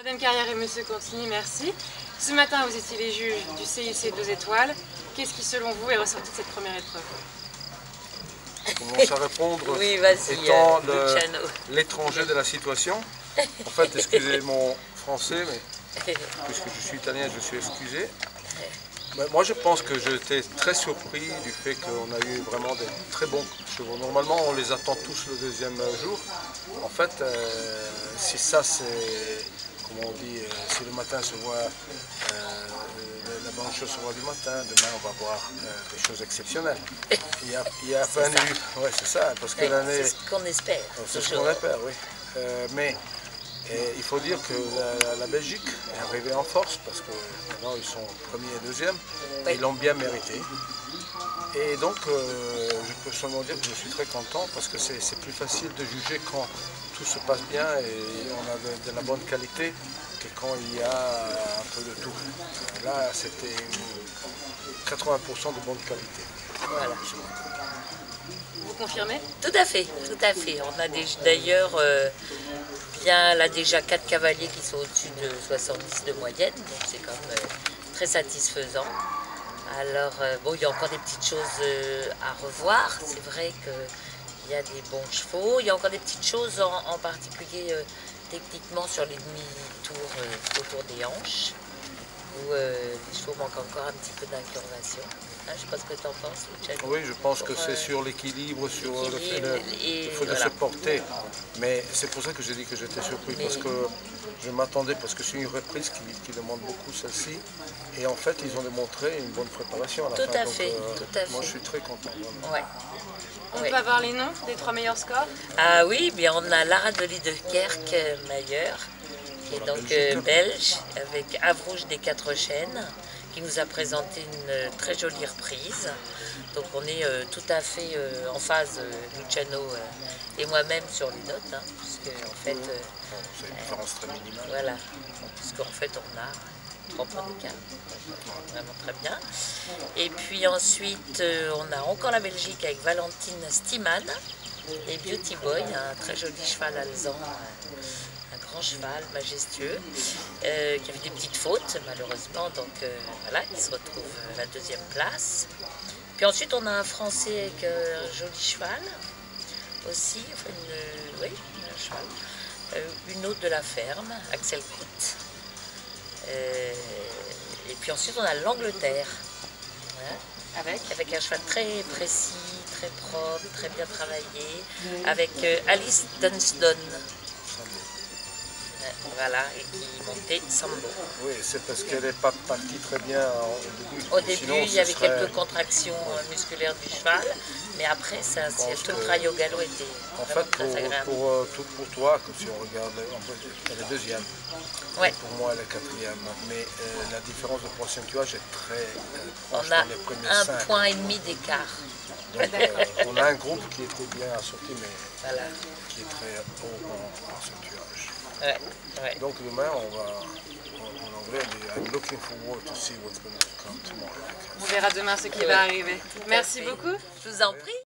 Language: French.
Madame Carrière et Monsieur Contigny, merci. Ce matin, vous étiez les juges du CIC 2 étoiles. Qu'est-ce qui, selon vous, est ressorti de cette première épreuve? Commence à répondre, oui, étant l'étranger de la situation. En fait, excusez mon français, mais puisque je suis italien, je suis excusé. Mais moi, je pense que j'étais très surpris du fait qu'on a eu vraiment des très bons chevaux. Normalement, on les attend tous le deuxième jour. En fait, si ça, c'est, comme on dit, si le matin se voit, la bonne chose se voit du matin, demain, on va voir des choses exceptionnelles. Il y a pas eu... Ouais, c'est ça, parce que l'année... C'est ce qu'on espère. C'est ce qu'on espère, oui. Mais il faut dire que la Belgique est arrivée en force, parce que maintenant ils sont premiers et deuxièmes, et ils l'ont bien mérité. Et donc, je peux seulement dire que je suis très content, parce que c'est plus facile de juger quand tout se passe bien et on a de la bonne qualité que quand il y a un peu de tout. Là, c'était 80% de bonne qualité. Voilà. Vous confirmez? Tout à fait, tout à fait. On a d'ailleurs déjà 4 cavaliers qui sont au-dessus de 70 de moyenne, donc c'est quand même très satisfaisant. Alors, bon, il y a encore des petites choses à revoir. C'est vrai qu'il y a des bons chevaux. Il y a encore des petites choses en particulier techniquement sur les demi-tours autour des hanches, où les chevaux manquent encore un petit peu d'incurvation. Hein, je ne sais pas ce que tu en penses, Luciano. Oui, je pense que c'est sur l'équilibre, sur le fait de se porter. Mais c'est pour ça que j'ai dit que j'étais surpris, parce que je m'attendais, parce que c'est une reprise qui demande beaucoup celle-ci. Et en fait, ils ont démontré une bonne préparation à la fin. Tout à fait. Moi, je suis très content. Ouais. On peut avoir les noms des 3 meilleurs scores? Ah oui, bien on a Lara de Liedekerk-Mayer, qui est donc belge, avec Avrouge des 4 Chênes, qui nous a présenté une très jolie reprise. Donc on est tout à fait en phase, Luciano et moi-même, sur les notes, hein, puisque en fait... c'est une différence très minimale. Voilà, puisqu'en fait on a 3 points d'écart, vraiment très bien. Et puis ensuite on a encore la Belgique avec Valentine Stiman et Beauty Boy, un très joli cheval alezan, un grand cheval majestueux, qui avait des petites fautes malheureusement, donc voilà, il se retrouve à la 2e place. Puis ensuite on a un Français avec un joli cheval aussi, enfin un cheval, une autre de la ferme, Axel Cout. Et puis ensuite on a l'Angleterre, hein, avec un cheval très précis, très propre, très bien travaillé, avec Alice Dunsdon. Voilà, et qui montait Sambo. Oui, c'est parce qu'elle n'est pas partie très bien au début. Au début, il y avait quelques contractions musculaires du cheval, mais après, tout le travail au galop était très agréable. Pour toi, si on regarde, elle est 2e. Ouais. Pour moi, elle est 4e. Mais la différence de pourcentage est très proche on a dans les premiers 5. 1,5 point d'écart. Donc, on a un groupe qui était bien assorti, mais voilà, qui est très haut en pourcentage. Ouais. Donc demain, on va, en anglais, on dit I'm looking forward to see what's going to come tomorrow. On verra demain ce qui va arriver. Merci beaucoup. Je vous en prie.